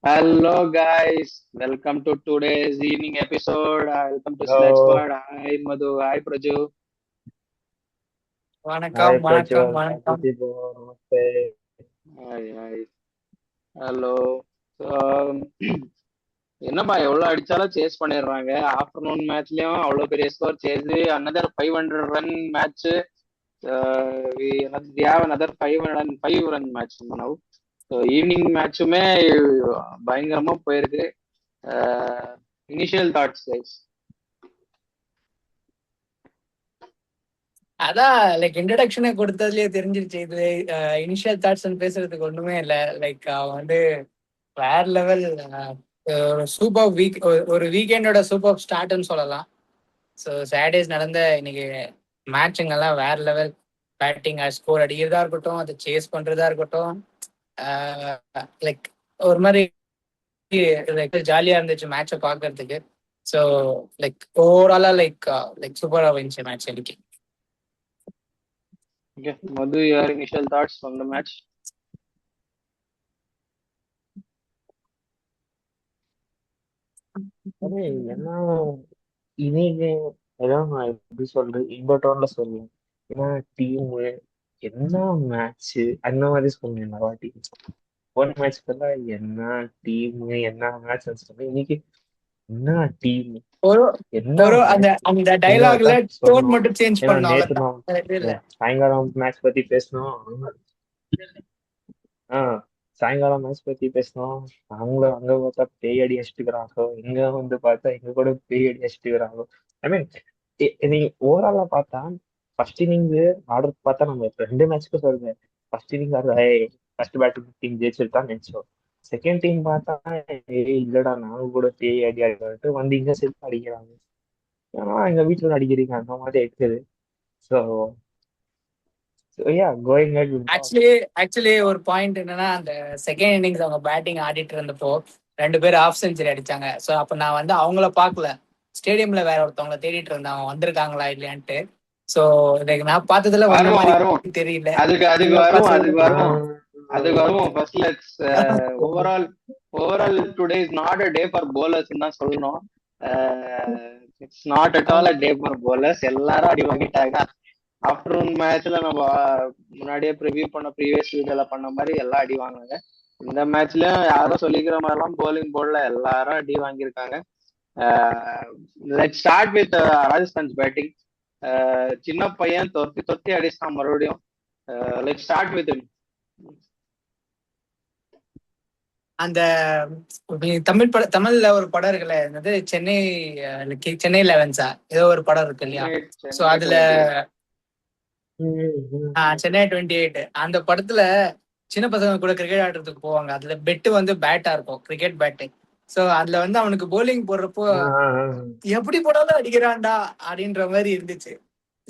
Hello guys, welcome to today's evening episode. Welcome to Select Hello. Squad. Hi Madhu, hi Praju. Hi, வணக்கம் வணக்கம் Prajwal. Hi, வணக்கம். Pratibo. Namaste. Hi, hi. Hello. So, என்னப்பா எவ்வளவு அடிச்சாலும் chase பண்ணிடுறாங்க. Afternoon மேட்ச்லயும் அவ்வளவு பெரிய score chase. another 500 run match. We have another 505 run match now. So evening மேட்சுமே பயங்கரமா போயிருக்கு. Initial thoughts guys. அதான் லைக் இன்ட்ரடக்ஷனே கொடுத்ததுலயே தெரிஞ்சிருச்சு. இது இனிஷியல் தாட்ஸ் பேசுறதுக்கு ஒண்ணுமே இல்லை. லைக் அவன் வந்து வேற லெவல், சூப்பர் வீக், ஒரு வீக்கெண்டோட சூப்பர் ஸ்டார்ட்னு சொல்லலாம். ஸோ சாட்டர்டேஸ் நடந்த இன்னைக்கு மேட்சுங்கெல்லாம் வேற லெவல். பேட்டிங் ஸ்கோர் அடிக்கிறதா இருக்கட்டும், அதை சேஸ் பண்றதா இருக்கட்டும், லைக் ஒரு மாதிரி லைக் ஜாலியா இருந்துச்சு மேட்சை பார்க்கறதுக்கு. ஸோ லைக் ஓவராலா லைக் சூப்பரா இருந்துச்சு மேட்ச் இன்னைக்கு. Okay, Madhu, your initial thoughts on the match? Array என்ன இன்னைக்கு ஏதோ நான் எப்படி சொல்றது இந்த டோன்ல சொல்லுவேன். ஏன்னா டீம் என்ன மேட்ச் அந்த மாதிரி சொன்னேன் இந்த வாட்டி. போன மேட்ச்க்கு என்ன டீம் என்ன மேட்ச் சொன்னேன். இன்னைக்கு என்ன டீம் ஒரு என்ன ஒரு அந்த மேட்ச் அந்த டைலாக்ல தான் டோன் சொல்லணும். மட்டும் சேஞ்ச் ஏன்னா பண்ணும், நேத்து அவ்வளவுதான். நான் இல்ல சாயங்காலம் மேட்ச் பத்தி பேசணும். ஆஹ் சாயங்காலம் மேட்ச் பத்தி பேசணும். அங்க பார்த்தா பேய் அடி அடிச்சுக்கிறாங்க, இங்க வந்து பார்த்தா இங்க கூட பேய் அடி அடிச்சுக்கிறாங்க. ஐ மீன் நீங்க ஓவராலா பார்த்தா ஃபர்ஸ்ட் இன்னிங்ஸ் ஆர்டர் பார்த்தா நம்ம ரெண்டு மேட்ச்க்கு சொல்றேன். ஃபர்ஸ்ட் இன்னிங்ஸ் ஆடுற ஃபர்ஸ்ட் பேட்டிங் டீம் ஜெயிச்சிருக்கான்னு நினைச்சோம். செகண்ட் டீம் பார்த்தா இல்லடா நாங்க கூட பேய் அடி அடிக்கிட்டு வந்து இங்க சேர்த்து அடிக்கிறாங்க. ஏன்னா எங்க வீட்டுல அடிக்கிறீங்க அந்த மாதிரி இருக்குது. So yeah going head with actually actually ஒரு பாயிண்ட் என்னன்னா, அந்த செகண்ட் இன்னிங்ஸ் அவங்க பேட்டிங் ஆடிட்டு இருந்தப்போ ரெண்டு பேரும் ஆஃப் செஞ்சுரி அடிச்சாங்க. ஸோ அப்ப நான் வந்து அவங்கள பார்க்கல, ஸ்டேடியம்ல வேற ஒருத்தவங்கள தேடிட்டு இருந்தேன், அவங்க வந்திருக்காங்களா இல்லையான்ட்டு. ஸோ லைக் நான் பார்த்ததுல வந்த வருவோம் மாதிரி வருவோம் தெரியல. அதுக்கு அதுக்கு இவங்க வருவோம் பார்த்ததுல அதுக்கு வருவோம் அதுக்கு வருவோம். First let's overall today is not a day for bowlers தான் சொல்லணும். இட்ஸ் நாட் அட் ஆல் ஆமா. அ டே ஃபார் bowlers. எல்லாரும் அடி வாங்கிட்டாங்க. ஆஃப்டர்நூன் மேட்ச்ல நம்ம முன்னாடியே ப்ரிவியூ பண்ண ப்ரீவியஸ் வீடியோல பண்ண மாதிரி எல்லாம் அடி வாங்குனாங்க. இந்த மேட்ச்லயும் யாரும் சொல்லிக்கிற மாதிரிலாம் போலிங் போடல, எல்லாரும் அடி வாங்கியிருக்காங்க. Let start with Rajasthan's batting. சின்ன பையன் தொத்தி தொத்தி அடிச்சான் மறுபடியும். லெட் ஸ்டார்ட் வித் அந்த தமிழ்ல ஒரு படம் இருக்குல்ல, என்னது சென்னை, சென்னை லெவன்ஸா ஏதோ ஒரு படம் இருக்கு இல்லையா? சென்னை ஸோ சென்னை அதுல 28. சென்னை 28 அந்த படத்துல சின்ன பசங்க கூட கிரிக்கெட் ஆடுறதுக்கு போவாங்க. அதுல பெட்டு வந்து பேட்டா இருக்கும், கிரிக்கெட் பேட்டு. ஸோ அதுல வந்து அவனுக்கு போலிங் போடுறப்போ எப்படி போடாலும் அடிக்கிறான்டா அப்படின்ற மாதிரி இருந்துச்சு.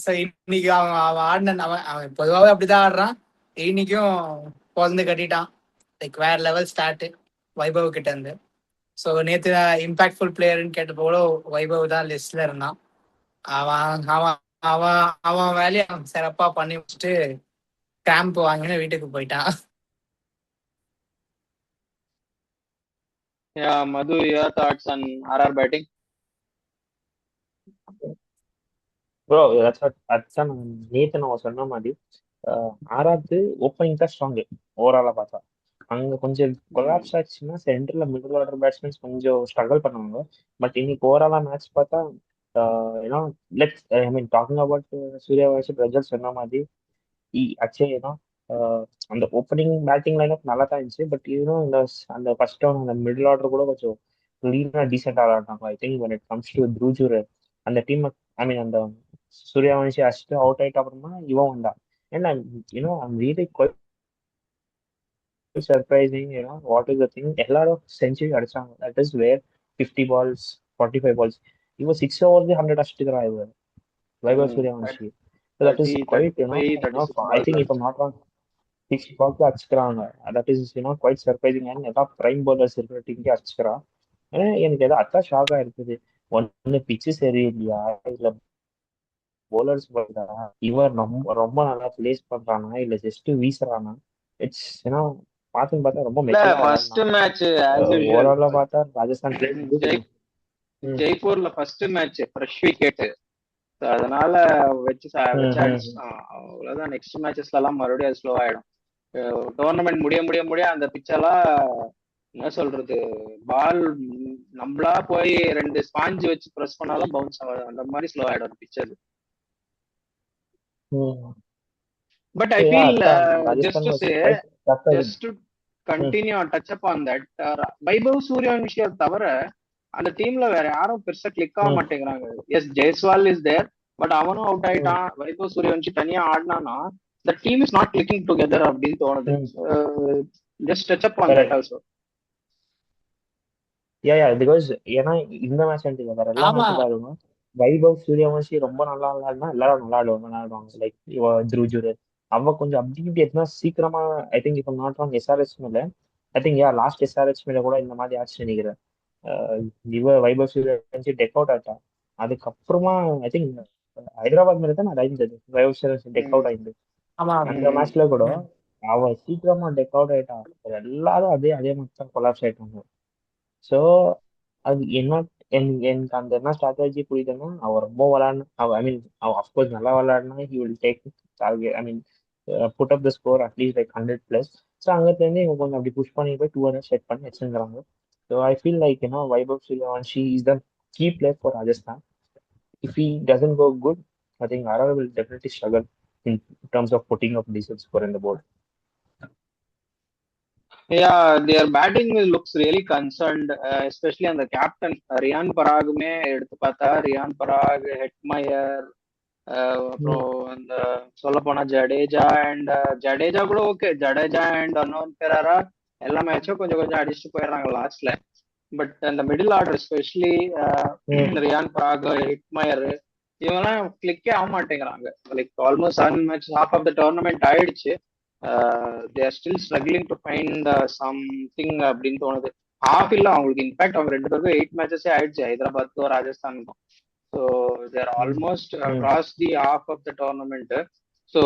ஸோ இன்னைக்கு அவன் அவன் ஆடின அவன் அவன் பொதுவாகவே அப்படிதான் ஆடுறான். இன்னைக்கும் குழந்தை கட்டிட்டான். லைக் வேற லெவல் ஸ்டார்ட் வைபவ் கிட்ட இருந்து. ஸோ நேற்று இம்பாக்ட்ஃபுல் பிளேயர்னு கேட்டப்போ வைபவ் தான் லிஸ்ட்ல இருந்தான். அவன் அவன் அவன் அவன் வேலையை அவன் சிறப்பா பண்ணி வச்சுட்டு கேம்ப் வாங்கின வீட்டுக்கு போயிட்டான். Madhu, your thoughts on RR batting? Bro அதுதான் நேத்து நம்ம சொன்ன மாதிரி ஆறாவது ஓப்பனிங் தான் ஸ்ட்ராங் ஓவராலா பார்த்தா. அங்க கொஞ்சம் கொலாப்ஸ் ஆச்சுன்னா சென்டர்ல மிடில் ஆர்டர் பேட்ஸ்மேன்ஸ் கொஞ்சம் ஸ்ட்ரகிள் பண்ணுவாங்க. பட் இன்னைக்கு ஓவராலா மேட்ச் பார்த்தா ஏன்னா let's I mean talking about Surya versus Prajal சொன்ன மாதிரி ஆக்சுவலி ஏன்னா அந்த ஓப்பனிங் பேட்டிங் லைனப் நல்லா தான் இருந்துச்சு. பட் இன்னும் அந்த ஃபர்ஸ்ட் அந்த மிடில் ஆர்டர் கூட கொஞ்சம் லீனா டீசெண்டாக விளாடுறாங்க. I think when it comes to த்ரூஜூர் அந்த டீம், ஐ மீன் அந்த சூர்யாவன்ஷி அடிச்சுட்டு அவுட் ஆயிட்ட அப்புறமா இவன் வந்தான். ஏன்னா you know I'm really quite surprising. ஏன்னா வாட் இஸ் த திங், எல்லாரும் செஞ்சுரி அடிச்சாங்க. That is where 50 balls 45 balls இவன் 6 overs 100 அடிச்சுட்டுக்கிறான் இவன் Vaibhav Suryavanshi. That is 30, quite 35, 36 I balls think இப்போ அடிச்சு. நாட் ராங் 6 பால்ஸ் அடிச்சுக்கிறாங்க. That is quite surprising. And எல்லா பிரைம் பவுலர்ஸ் இருக்கிற டீமுக்கே அடிச்சுக்கிறான். ஏன்னா எனக்கு ஏதோ அதான் ஷாக்கா இருக்குது. ஒன்னு பிச்சு சரியில்லையா இல்ல bowlers இவன் ரொம்ப ரொம்ப நல்லா பிளேஸ் பண்றானா இல்ல ஜஸ்ட் வீசுறானா? இட்ஸ் பார்த்துன்னு பார்த்தா ரொம்ப இல்ல மெச்சூரா ஃபர்ஸ்ட் விளையாடினாங்க. மேட்ச் ஆஸ் யூஷுவல் ஓவராலா பார்த்தா ராஜஸ்தான் பிளேட் குட். ஜெய்ப்பூர்ல ஃபர்ஸ்ட் மேட்ச் ஃப்ரெஷ் விக்கெட், அதனால வச்சு வச்சு அடிச்சுட்டான். அவ்வளவுதான். நெக்ஸ்ட் மேட்சஸ்ல எல்லாம் மறுபடியும் அது ஸ்லோ ஆயிடும். டோர்னமெண்ட் முடிய முடிய முடிய அந்த பிச்செல்லாம் என்ன சொல்றது, பால் நம்மளா போய் 2 ஸ்பாஞ்சு வச்சு ப்ரெஸ் பண்ணாலும் பவுன்ஸ் ஆகாது, அந்த மாதிரி ஸ்லோ ஆயிடும் பிச் அது. But I feel just to say, just to continue touch up on that, Vaibhav சூரியவன்ஷியை தவிர அந்த டீம்ல வேற யாரும் பெருசா கிளிக் ஆக மாட்டேங்கிறாங்க. Yes Jaiswal is there, but அவனும் அவுட் ஆயிட்டான். வைபவ் சூரியவன்ஷி தனியா ஆடினானா the team is not clicking together அப்படின்னு தோணுது. Just touch up on that also. Because ஏன்னா இந்த மேட்ச் வேற எல்லா மேட்சும் பாருங்க, வைபவ் சூரியவன்ஷி ரொம்ப நல்லா விளையாடுனா எல்லாரும் நல்லா விளையாடுவாங்க. லைக் த்ருஜுரு அவ கொஞ்சம் அப்படி இப்படி எத்தனா சீக்கிரமா, ஐ திங்க் இப்போ நாட் ராங் எஸ்ஆர்எச் மேல, ஐ திங்க் லாஸ்ட் எஸ்ஆர்எச் மேல கூட இந்த மாதிரி ஆச்சு நினைக்கிறேன். வைபவ் சூரியவன்ஷி டெக் அவுட் ஆயிட்டா. அதுக்கப்புறமா ஐ திங்க் ஹைதராபாத் மேல தான் நான் இருந்தது வைபவ் சூரியவன்ஷி டெக் அவுட் ஆயிருந்து. அந்த மேட்ச்ல கூட அவ சீக்கிரமா டெக் அவுட் ஆயிட்டா. எல்லாரும் அதே மாதிரி தான் கொலாப்ஸ் ஆயிட்டாங்க. ஸோ அது என்ன, எனக்கு அந்த என்ன ஸ்ட்ராட்டஜி புரியுதுன்னா, அவ ரொம்ப விளையாடணும். ஐ மீன் அவ அஃப்கோர்ஸ் நல்லா விளையாடினா he will take target, I mean put up the score at least like 100+. So அங்கேருந்து இவங்க கொஞ்சம் அப்படி புஷ் பண்ணி போய் 200 செட் பண்ணி வச்சுருக்காங்க. So I feel like Vaibhav Suryavanshi is the key player for Rajasthan. If he doesn't go good, I think RR will definitely struggle in terms of putting up decent score in the board. Yeah, their batting looks really concerned, especially on the captain Riyan பராகுமே எடுத்து பார்த்தா, Ryan Parag, Hetmyer, அப்புறம் அந்த சொல்ல போனா ஜடேஜா கூட okay. Jadeja and அனோன் Ferreira எல்லா மேட்சும் கொஞ்சம் கொஞ்சம் அடிச்சுட்டு போயிடுறாங்க லாஸ்ட்ல. பட் அந்த middle order especially Riyan Parag, Hetmyer இவங்கெல்லாம் கிளிக்கே ஆக மாட்டேங்கிறாங்க. Like almost 7 matches half of the tournament ஆயிடுச்சு. they are still struggling to find something அப்படின்னு தோணுது. half இல்ல அவங்களுக்கு, இன்ஃபேக்ட் அவங்க 2 பேருக்கும் 8 மேட்சஸே ஆயிடுச்சு, ஹைதராபாத்துக்கும் ராஜஸ்தானுக்கும். So there almost across the half of the tournament. So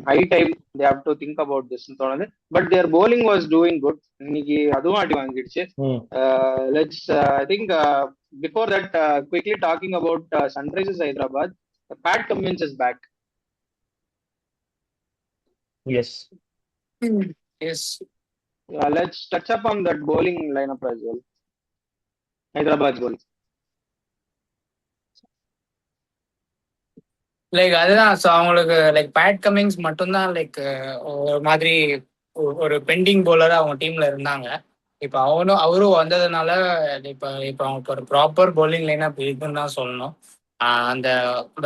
high time they have to think about this தோணுது. But their bowling was doing good. இன்னைக்கு அதுவும் அடி வாங்கிடுச்சு. Let's I think before that quickly talking about Sunrisers Hyderabad, Pat Cummins is back. Yes. Yes. Let's touch up on that bowling lineup as well. Hyderabad's bowling. Like அதுதான். So அவங்களுக்கு like bad Cummins மட்டும்தான் like ஒரு மாதிரி ஒரு bending பவுலரா அவங்க டீம்ல இருந்தாங்க. இப்போ அவரும் வந்ததுனால இப்போ அவங்களுக்கு ஒரு ப்ராப்பர் பவுலிங் லைனப் இருக்குன்னு தான் சொல்லணும். அந்த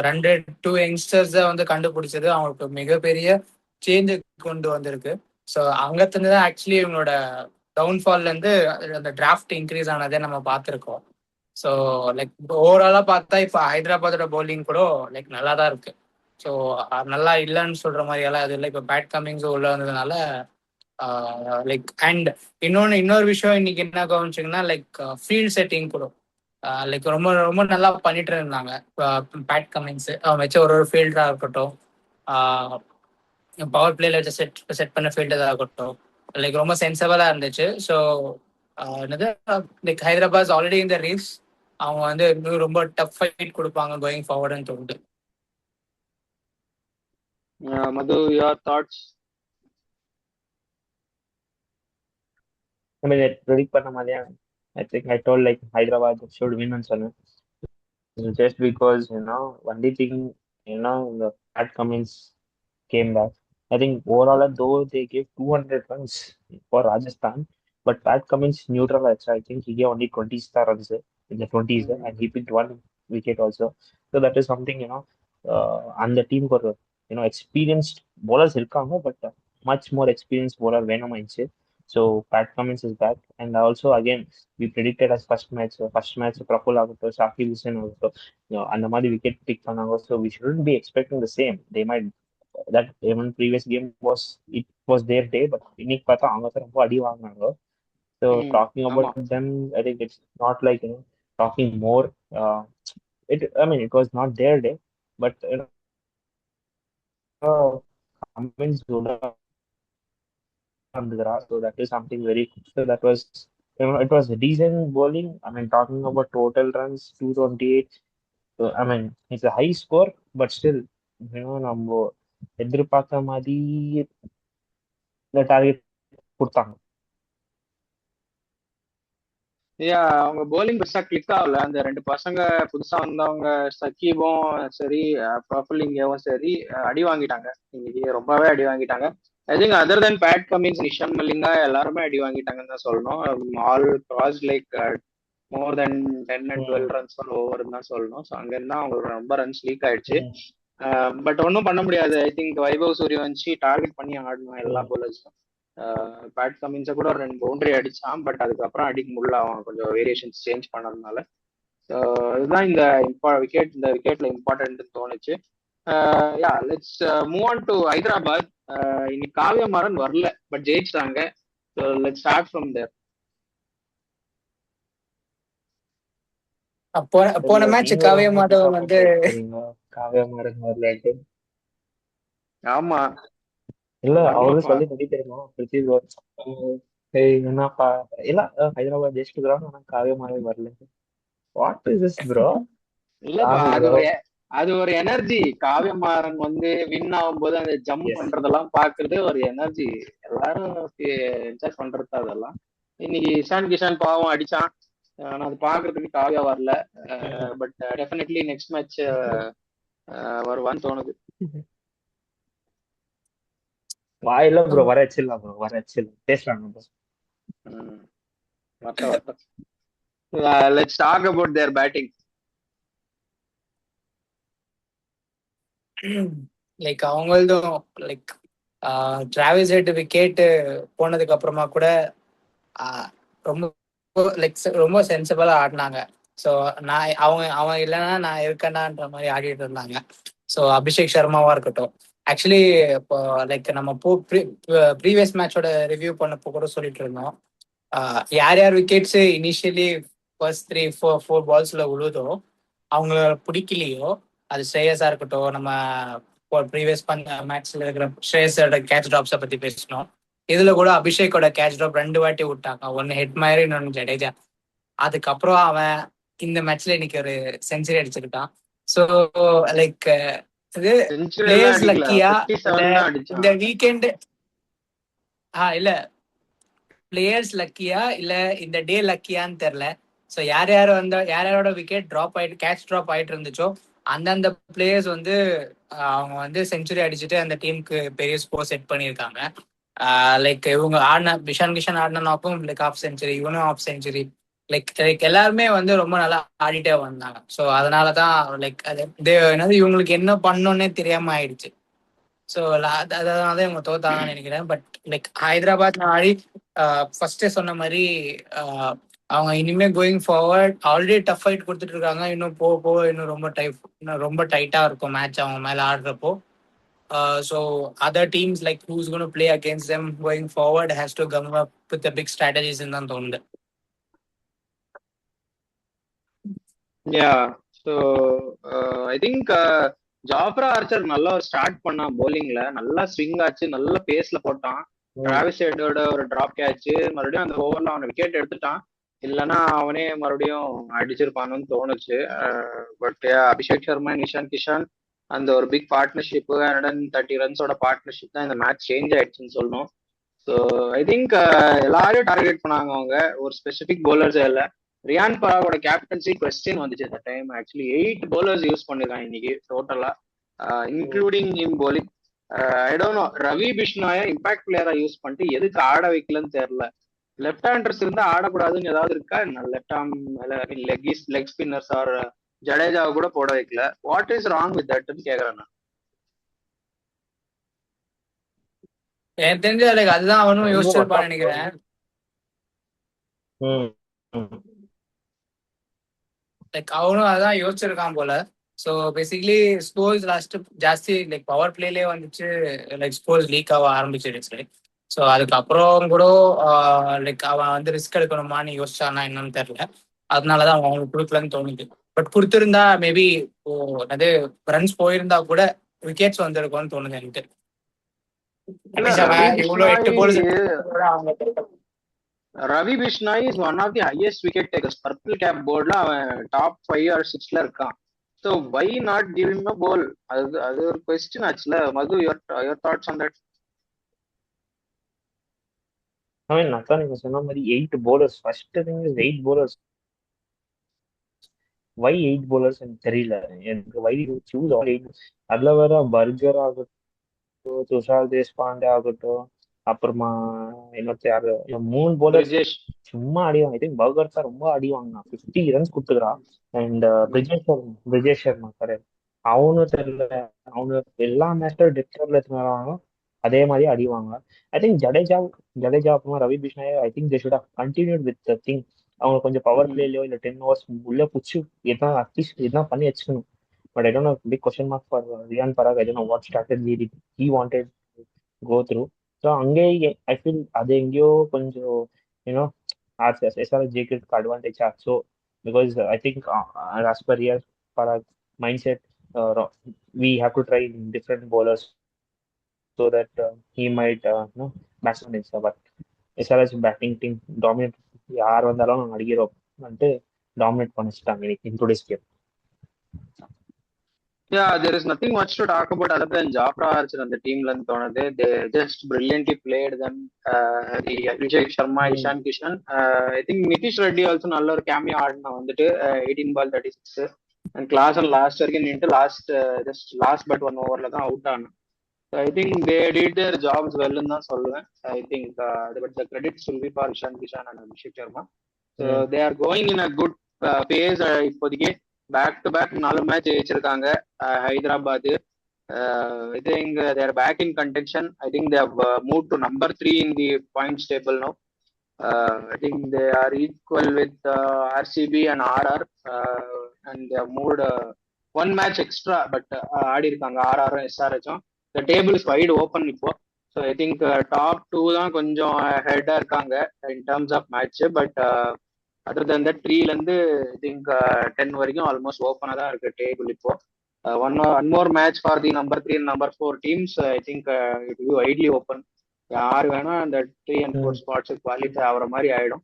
2 யங்ஸ்டர்ஸை வந்து கண்டுபிடிச்சது அவங்களுக்கு மிகப்பெரிய சேஞ்சு கொண்டு வந்திருக்கு. ஸோ அங்கத்துலேருந்து தான் ஆக்சுவலி இவங்களோட டவுன்ஃபால்ல இருந்து அந்த டிராஃப்ட் இன்க்ரீஸ் ஆனதே நம்ம பார்த்துருக்கோம். ஸோ லைக் ஓவராலா பார்த்தா இப்போ ஹைதராபாத்தோட பவுலிங் கூட லைக் நல்லா தான் இருக்கு. ஸோ நல்லா இல்லைன்னு சொல்ற மாதிரி எல்லாம் அது இல்லை. இப்போ பேட் கமிங்ஸ் உள்ள வந்ததுனால லைக் அண்ட் இன்னொரு விஷயம் இன்னைக்கு என்ன கவனிச்சிங்கன்னா, லைக் ஃபீல்ட் செட்டிங் கூட லைக் ரொம்ப ரொம்ப நல்லா பண்ணிட்டு இருந்தாங்க பேட் கமிங்ஸ். அவன் வச்ச ஒரு ஃபீல்டரா இருக்கட்டும், பவர் பிளேல வச்சு செட் பண்ண ஃபீல்டரா இருக்கட்டும், லைக் ரொம்ப சென்சிபிளா இருந்துச்சு. ஸோ என்னது லைக் ஹைதராபாத் ஆல்ரெடி இந்த ரேஸ் அவங்க வந்து இன்னும் ரொம்ப டஃப் ஃபைட் கொடுப்பாங்க கோயிங் ஃபார்வர்டுன்னு தோணுது. Madhu, your thoughts? I mean, predict பண்ண மாதிரியா, I think I told like Hyderabad should win and so just because only thing the Pat Cummins came back. I think overall though they gave 200 runs for Rajasthan, but Pat Cummins neutralized. I think he gave only 20 runs in the 20s, and he picked 1 wicket also. So that is something and the team for experienced bowlers irukanga, but much more experienced bowler வேணுமாயிடுச்சு. So Pat Cummins is back, and also again we predicted as first match Praful ஆகட்டும், Shakir Hussein ஆகட்டும், அந்த மாதிரி wicket big பண்ணாங்க. So we shouldn't be expecting the same. They might that even previous game was their day, but இன்னைக்கு பார்த்தா அவங்க ரொம்ப அடி வாங்கினாங்க. So talking about them, I think it's not like talking more. It was not their day, but Cummins would have வந்துக்கிறா. So that is something very good. So that was, it was a decent bowling. I mean, talking about total runs, 228. So I mean, it's a high score, but still, நம்ம எதிர்பார்த்த மாதிரி இந்த target கொடுத்தாங்க. அவங்க polling பெருசா click ஆகல. அந்த 2 பசங்க புதுசா வந்தவங்க சக்கீபும் சரி, ப்ரஃபுலிங்கவும் சரி அடி வாங்கிட்டாங்க இன்னைக்கு, ரொம்பவே அடி வாங்கிட்டாங்க. I think other then Pat Cummins, Nishan Malinga எல்லாருமே அடி வாங்கிட்டாங்கன்னு தான் சொல்லணும். All cross like more then 10 and 12 runs over தான் சொல்லணும். ஸோ அங்க இருந்தா அவங்களுக்கு ரொம்ப ரன்ஸ் லீக் ஆயிடுச்சு. பட் ஒன்றும் பண்ண முடியாது. I think Vaibhav Suryavanshi target பண்ணி ஆடணும் எல்லா போலர்ஸும். பேட் கமின்ஸை கூட ஒரு 2 பவுண்டரி அடிச்சான், பட் அதுக்கப்புறம் அடிக்க முடியல, அவன் கொஞ்சம் வேரியேஷன்ஸ் சேஞ்ச் பண்ணதுனால. இதுதான் இந்த விக்கெட்ல இம்பார்ட்டன்ட் தோணுச்சு. Yeah let's move on to Hyderabad. இன்னைக்கு காவ்யா மாறன் வரல, பட் ஜெயிச்சிட்டாங்க. So let's start from there. போன மேட்ச் காவ்யா மாதவ் வந்து காவ்யா மாறன் வரல. ஆமா, இல்ல அவரு சொல்லி தெரியுமா என்னப்பா இல்ல ஹைதராபாத் ஜெயிச்சுக்கிறாங்க, ஆனா காவ்யா மாறன் வரல. What is this bro? இல்லப்பா, அது ஒரு எனர்ஜி. காவ்யா மாறன் வந்து வின் ஆகும்போது அந்த ஜம்ப் பண்றதெல்லாம் பாக்குறது ஒரு எனர்ஜி. எல்லாரும் என்ஜாய் பண்றது அதெல்லாம். இன்னைக்கு இஷான் கிஷான் பாவம் அடிச்சான், ஆனா அது பாக்குறதுக்கு காவ்யா வரல. பட் டெஃபினெட்லி நெக்ஸ்ட் மேட்ச் வருவான்னு தோணுது. வாயில ப்ரோ வர வச்சிடலாம் ப்ரோ, வர வச்சிடலாம், பேசலாம் bro. Let's talk about their batting. Like அவங்களதும் லைக் டிராவிஸ் ஹெட் விக்கெட் போனதுக்கு அப்புறமா கூட ரொம்ப லைக் ரொம்ப சென்சிபிளா ஆடினாங்க. ஸோ அவன் இல்லைன்னா நான் இருக்கேனான்ற மாதிரி ஆடிட்டு இருந்தாங்க. ஸோ அபிஷேக் சர்மாவா இருக்கட்டும், ஆக்சுவலி இப்போ லைக் நம்ம ப்ரீவியஸ் மேட்சோட ரிவ்யூ பண்ணப்போ கூட சொல்லிட்டு இருந்தோம், யார் யார் விக்கெட்ஸ் இனிஷியலி ஃபர்ஸ்ட் 3-4 பால்ஸ்ல உழுதோ அவங்கள பிடிக்கலையோ, அது ஸ்ரேயஸா இருக்கட்டும், நம்ம ப்ரீவியஸ் மேட்ச்ல இருக்கிற ஸ்ரேயஸோட கேட்ச் ட்ராப்ஸை பத்தி பேசணும். இதுல கூட அபிஷேக்கோட கேட்ச் ட்ராப் 2 வாட்டி விட்டாங்க, ஒன்னு ஹெட் மாதிரி, இன்னொன்னு ஜடேஜா. அதுக்கப்புறம் அவன் இந்த மேட்ச்ல இன்னைக்கு ஒரு செஞ்சுரி அடிச்சிருக்கான். ஸோ லைக் இது பிளேயர்ஸ் லக்கியா இந்த வீக்கெண்ட், இல்ல பிளேயர்ஸ் லக்கியா இல்ல இந்த டே லக்கியான்னு தெரியல. ஸோ யாரோட விக்கெட் ட்ராப் ஆயிட்டு கேட்ச் ட்ராப் ஆயிட்டு இருந்துச்சோ அந்தந்த பிளேயர்ஸ் வந்து அவங்க வந்து செஞ்சுரி அடிச்சுட்டு அந்த டீமுக்கு பெரிய ஸ்கோர் செட் பண்ணியிருக்காங்க. லைக் இவங்க விஷான் கிஷன் ஆடினாப்பும் லைக் ஆஃப் செஞ்சுரி, இவனும் ஆஃப் செஞ்சுரி. லைக் எல்லாருமே வந்து ரொம்ப நல்லா ஆடிட்டே வந்தாங்க. ஸோ அதனாலதான் லைக் என்னது இவங்களுக்கு என்ன பண்ணணும்னே தெரியாம ஆயிடுச்சு. ஸோ அதனால இவங்க தோத்தாங்கன்னு நினைக்கிறேன். But like Hyderabad Aadi first சொன்ன மாதிரி அவங்க இனிமே going forward already tough fight கொடுத்துட்டு இருக்காங்க. இன்னும் போக இன்னும் ரொம்ப டைட்டா இருக்கும் மேட்ச் அவங்க மேல ஆடுறப்போ. So other teams like who's gonna play against them going forward has to come up with the big strategies தான் தோணுது. So I think Jofra Archer நல்லா ஸ்டார்ட் பண்ணான் போலிங்ல, நல்லா ஸ்விங் ஆச்சு, நல்ல பேஸ்ல போட்டான். டிராவிஸ் ஹெட்டோட ஒரு டிராப் கேட்ச், மறுபடியும் அந்த ஓவர்ல அவனை விக்கெட் எடுத்துட்டான். இல்லைன்னா அவனே மறுபடியும் அடிச்சிருப்பானுன்னு தோணுச்சு. பட் அபிஷேக் சர்மா, நிஷான் கிஷான் அந்த ஒரு பிக் பார்ட்னர்ஷிப், 130 ரன்ஸோட பார்ட்னர்ஷிப் தான் இந்த மேட்ச் சேஞ்ச் ஆயிடுச்சுன்னு சொல்லணும். ஸோ ஐ திங்க் எல்லாரையும் டார்கெட் பண்ணாங்க அவங்க, ஒரு ஸ்பெசிபிக் பவுலர்ஸே இல்லை. ரியான் பராகோட கேப்டன்சி கொஸ்டின் வந்துச்சு அந்த டைம். ஆக்சுவலி 8 bowlers யூஸ் பண்ணிருக்காங்க இன்னைக்கு டோட்டலா, including him bowling. I don't know, Ravi Bishnoi impact பிளேயரா யூஸ் பண்ணிட்டு எதுக்கு ஆட வைக்கலன்னு தெரியல. லெஃப்ட் ஹேண்டர்ஸ் இருந்தா ஆடக்கூடாதுன்னு ஏதாவது இருக்கா? Left arm leg spinners are ஜடேஜாவை கூட போட வைக்கல. வாட் இஸ் ராங் வித் தட்னு கேக்குறேன் நான். எனக்கு தெரிஞ்ச லைக் அதுதான் அவனும் யோசிச்சிருப்பான்னு நினைக்கிறேன். லைக் அவனும் அதான் யோசிச்சிருக்கான் போல. ஸோ பேசிக்கலி ஸ்கோர்ஸ் லாஸ்ட் ஜாஸ்தி லைக் பவர் பிளேலே வந்துச்சு, லைக் ஸ்கோர்ஸ் லீக் ஆக ஆரம்பிச்சிருச்சு. ஸோ அதுக்கப்புறம் கூட லைக் அவன் வந்து ரிஸ்க் எடுக்கணுமான்னு யோசிச்சானா என்னன்னு தெரியல. அதனாலதான் அவங்களுக்கு கொடுக்கலன்னு தோணுது. பட் கொடுத்துருந்தா மேபி அது ரன்ஸ் போயிருந்தா கூட விக்கெட்ஸ் வந்திருக்கும்னு தோணுது எனக்கு. இல்ல மனிஷா ரவி இவ்வளவு 8 பிஷ்னாய் போல் அவங்க Ravi Bishnoi is one of the highest wicket takers. Purple cap போர்டுல அவன் டாப் 5 or 6ல இருக்கான். So why not giving a bowl? அது ஒரு கொஸ்டின் ஆச்சுல. Madhu, your thoughts on that? அதான் நீங்க சொன்ன மாதிரி 8 bowlers. First thing is 8 bowlers. Why 8 bowlers எனக்கு தெரியல. எனக்கு வை சூஸ் 8. அதுல வேற பர்கர் ஆகட்டும், துஷார் தேஷ்பாண்டே ஆகட்டும், அப்புறமா இன்னொருத்தர் யாரு, 3 bowlers பிரிஜேஷ். சும்மா அடிவாங்க. ஐ திங்க் பர்கர் தான் ரொம்ப அடிவாங்க. 50 runs கொடுத்துக்கிறான். And Brijesh Sharma correct. அவனும் தெரியல. அவனு எல்லா மேட்ச்ல டெப்த்ல எடுத்துனாலும் அதே மாதிரி அடிவாங்க. ஐ திங்க் ஜடேஜா அப்புறமா Ravi Bishnoi, I think they should have continued with the thing. அவங்க கொஞ்சம் பவர் பிளேலயோ இல்ல 10 overs உள்ள புடிச்சு எதான் அட்லீஸ்ட் எதான் பண்ணி வச்சுக்கணும். But I don't know, big question mark for Riyan Parag. I don't know what strategy he wanted go through. So அங்கேயே ஐ ஃபீல் அது எங்கேயோ கொஞ்சம் யூனோ SRH ஜெயிக்கிறதுக்கு அட்வான்டேஜ் ஆச்சோ. Because I think as per Riyan Parag mind set, we have to try different bowlers so that he might maximize. But SRH batting team dominate, யார் வந்தாலும் நாங்கள் அடிக்கிறோம் வந்துட்டு டாமினேட் பண்ணிச்சிட்டாங்க இன்னைக்கு in today's game. Yeah, there is nothing much to talk about other than Jafra Archer and the team ல இருந்து தோணுது. They just brilliantly played them. The Abhishek Sharma, Ishan Kishan. I think Nitish Reddy also நல்ல ஒரு cameo ஆடினா வந்துட்டு 18 ball 36. And class last வரைக்கும் நின்று last but 1 overல தான் அவுட் ஆனான். I think they did their jobs வெல்னு தான் சொல்லுவேன். I think but the credits will be for Ishan Kishan and Abhishek Sharma. So they are going in a good pace. இப்போதைக்கு பேக் டு பேக் 4 மேட்ச் ஜெயிச்சிருக்காங்க Hyderabad. I think they're back in contention. I think they have move to number 3 in the points table now. I think they are equal with RCB and RR, and they have moved one match extra, but ஆடி இருக்காங்க RR SRH. The table is wide open இப்போ. So I think top 2 தான் கொஞ்சம் ஹெட்டா இருக்காங்க in terms of match, but other than that 3ல இருந்து I think 10 வரைக்கும் almost ஓப்பனா தான் இருக்கு டேபிள் இப்போ. One more match for the number 3 and number 4 teams. I think it will be widely open. யார் வேணா அந்த 3 and 4 ஸ்பாட்ஸ் குவாலிஃபை ஆகிற மாதிரி ஆயிடும்.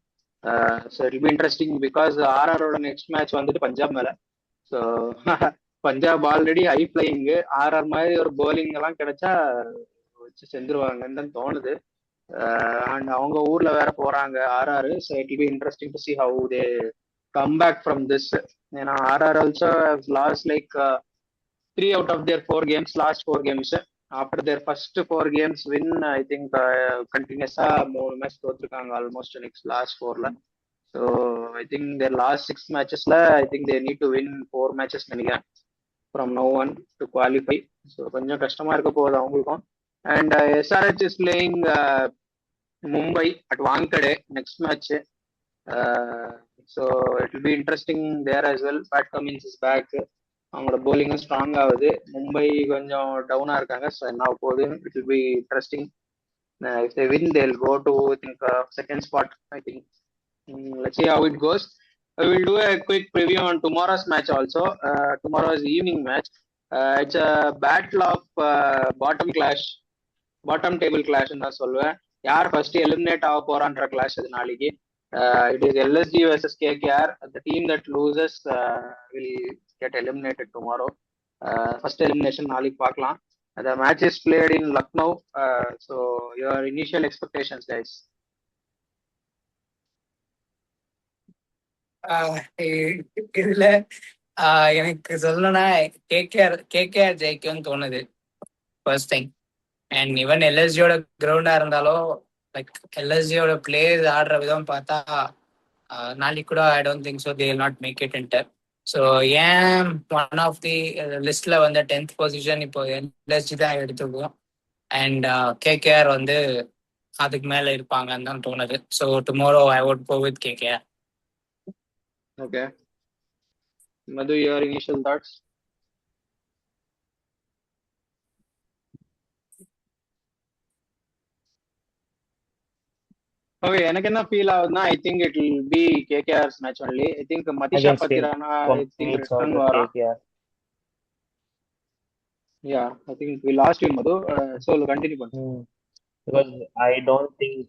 So it be interesting because ஆர்ஆரோட நெக்ஸ்ட் மேட்ச் வந்துட்டு பஞ்சாப் மேல. So Punjab already high playing. RR மாதிரி ஒரு போலிங் எல்லாம் கிடைச்சா வச்சு செஞ்சிருவாங்கன்னு தான் தோணுது. அண்ட் அவங்க ஊர்ல வேற போறாங்க RR. So it be interesting to see how they come back from this. ஏன்னா RR also lost like 3 out of their 4 games, last 4 games. After their first 4 games win, I think continuously 3 match தோத்துருக்காங்க almost next last 4ல. So I think their last 6 matchesல I think they need to win 4 matches நினைக்கிறேன் from now on to qualify. So கொஞ்சம் கஷ்டமா இருக்க போகுது அவங்களுக்கும். And SRH is playing Mumbai at Wankhede next match. So it will be interesting there as well. Pat Cummins is back. அவங்களோட போலிங்கும் strong ஆகுது. மும்பை கொஞ்சம் டவுனா இருக்காங்க. ஸோ என்ன போகுது, it will be interesting. If they win they will go to think second spot. I think let's see how it goes. I will do a quick preview on tomorrow's match also. Tomorrow's evening match. It's a battle of bottom table clash நான் சொல்லுவேன். யார் first eliminate ஆக போறான்ற clash அது நாளைக்கு. It is LSG versus KKR. The team that loses will get eliminated tomorrow. First elimination நாளைக்கு பார்க்கலாம். The match is played in Lucknow. So your initial expectations, guys? இதுல எனக்கு சொல்லணும்னா கேகேஆர் ஜெயிக்கும்னு தோணுது ஃபர்ஸ்ட் டைம். அண்ட் ஈவன் எல்எஸ்ஜியோட கிரவுண்டா இருந்தாலும் லைக் எல்எஸ்ஜியோட பிளேயர்ஸ் ஆடுற விதம் பார்த்தா நாளைக்கு கூட I don't think so they will not make it in there. So ஏன் ஒன் ஆஃப் தி லிஸ்ட்ல வந்து 10th பொசிஷன் இப்போ எல்எஸ்ஜி தான் எடுத்துக்கும். அண்ட் கேகேஆர் வந்து அதுக்கு மேல இருப்பாங்கன்னு தான் தோணுது. So tomorrow I would go with KKR. Okay. Madhu, your initial thoughts? Okay, எனக்கு என்ன ஃபீல் ஆகுதுன்னா I think it will be KKR's match only. I think Matheesha Pathirana I think return வரா. Yeah, I think we lost him, Madhu. So continue பண்ணு. because I don't think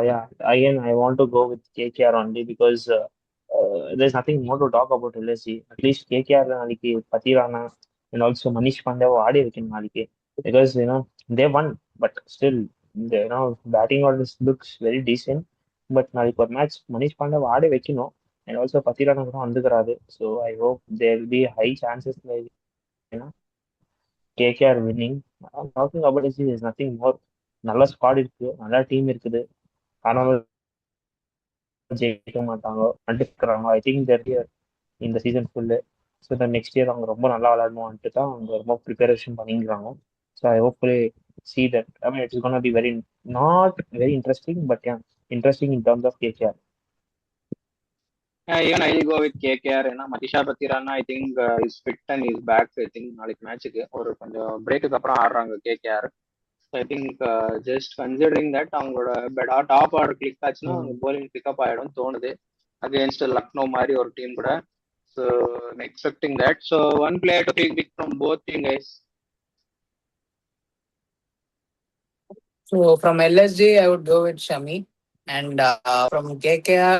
yeah, again, I want to go with KKR only because there's nothing more to talk about LSG. At least KKR நாளைக்கு Pathirana and also Manish Pandey ஆடி வைக்கணும் நாளைக்கு because they won, but still batting orders looks very decent. But நாளைக்கு ஒரு match Manish Pandey ஆடி வைக்கணும் and also Pathirana கூட வந்துக்கிறாரு. So I hope there will be high chances like KKR winning. I'm talking about LSG, there's nothing more. நல்ல squad இருக்கு, நல்ல team இருக்குது. ஆனாலும் ஜெயிக்க மாட்டாங்க அடிக்கிறாங்க. ஐ திங்க் தேர் இந்த சீசன் ஃபுல்லு. ஸோ இந்த நெக்ஸ்ட் இயர் அவங்க ரொம்ப நல்லா விளையாடணும்ன்ட்டு தான் அவங்க ரொம்ப ப்ரிப்பரேஷன் பண்ணிக்கிறாங்க. So I hopefully see that. I mean, it's gonna be very not very interesting, but yeah, interesting in terms of KKR. Even I'll go with KKR. ஏன்னா Matheesha Pathirana I think is fit and is back. I think நாளைக்கு மேட்சுக்கு ஒரு கொஞ்சம் பிரேக்குக்கு அப்புறம் ஆடுறாங்க KKR. I think just considering that அவங்களோட top order click ஆச்சுன்னா அவங்க போலிங் பிக்கப் ஆயிடும் தோணுது அகேன்ஸ்ட் லக்னோ மாதிரி ஒரு டீம் கூட. So expecting that. So one player to big from both team guys. So from LSG, I would go with Shami, and from KKR,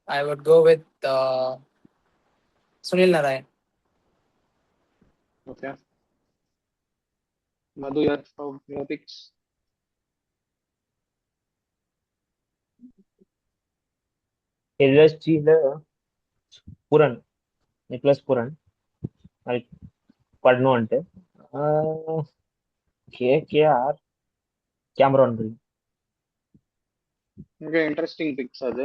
I would go with Sunil Narayan. Okay. Madhu, your picks. LSGல Pooran, Nicholas Pooran நாளைக்கு பண்ணணும்ன்ட்டு. KKR Cameron Green. Okay, interesting picks அது.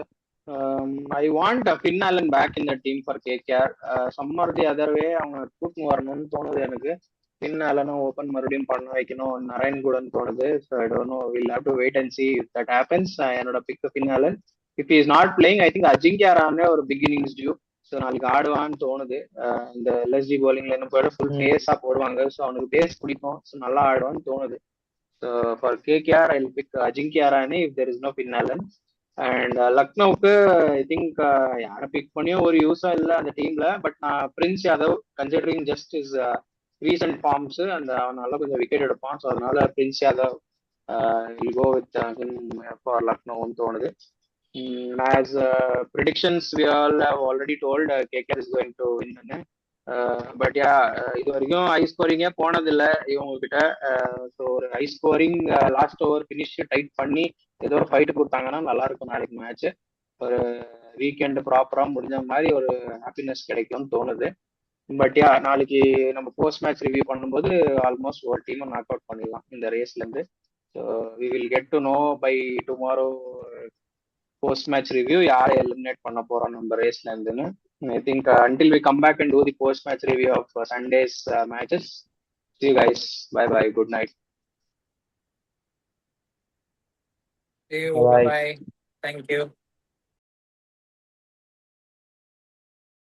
I want Finn Allen back in the team for KKR. Some or the other way அவங்க கூட்டின்னு வரணும்னு தோணுது எனக்கு. Finn Allen open மறுபடியும் பண்ண வைக்கணும், நரேன் கூடன்னு தோணுது. So I don't know, we'll have to wait and see if that happens. என்னோட pick Finn Allen. If he is not playing, I think Ajinkya Rahane ஒரு பிக் இன்னிங்ஸ் டியூ. ஸோ நாளைக்கு ஆடுவான்னு தோணுது. இந்த எல்எஸ்ஜி போலிங்ல என்ன போயிட ஃபுல் பேஸா போடுவாங்க. ஸோ அவனுக்கு பேஸ் பிடிக்கும். ஸோ நல்லா ஆடுவான்னு தோணுது. So for KKR, I'll pick Ajinkya Rahane if there is no Finn Allen. And லக்னோவுக்கு ஐ திங்க் யாரை பிக் பண்ணியும் ஒரு யூஸும் இல்லை அந்த டீம்ல. பட் நான் Prince Yadav considering just is recent forms அந்த அவனால கொஞ்சம் விக்கெட் எடுப்பான். ஸோ அதனால Prince Yadav will go with for லக்னோன்னு தோணுது. As predictions we all have already told, KKR is going to win. But yeah இது வரைக்கும் ஹை ஸ்கோரிங்கே போனதில்லை இவங்க கிட்ட. ஸோ ஒரு high scoring last over finish tight பண்ணி ஏதோ ஒரு ஃபைட்டு கொடுத்தாங்கன்னா நல்லா இருக்கும் நாளைக்கு மேட்ச். ஒரு வீக்கெண்ட் ப்ராப்பரா முடிஞ்ச மாதிரி ஒரு ஹாப்பினஸ் கிடைக்கும்னு தோணுது. பட் யா நாளைக்கு நம்ம போஸ்ட் மேட்ச் ரிவ்யூ பண்ணும்போது ஆல்மோஸ்ட் ஒரு டீமை நாக் அவுட் பண்ணிடலாம் இந்த ரேஸ்ல இருந்து. So we will get to know by tomorrow post match review யாரை எலிமினேட் பண்ண போறோம் நம்ம ரேஸ்ல இருந்துன்னு. I think until we come back and do the post-match review of Sunday's matches. See you guys. Bye-bye. Good night. See you. Bye. Bye. Thank you.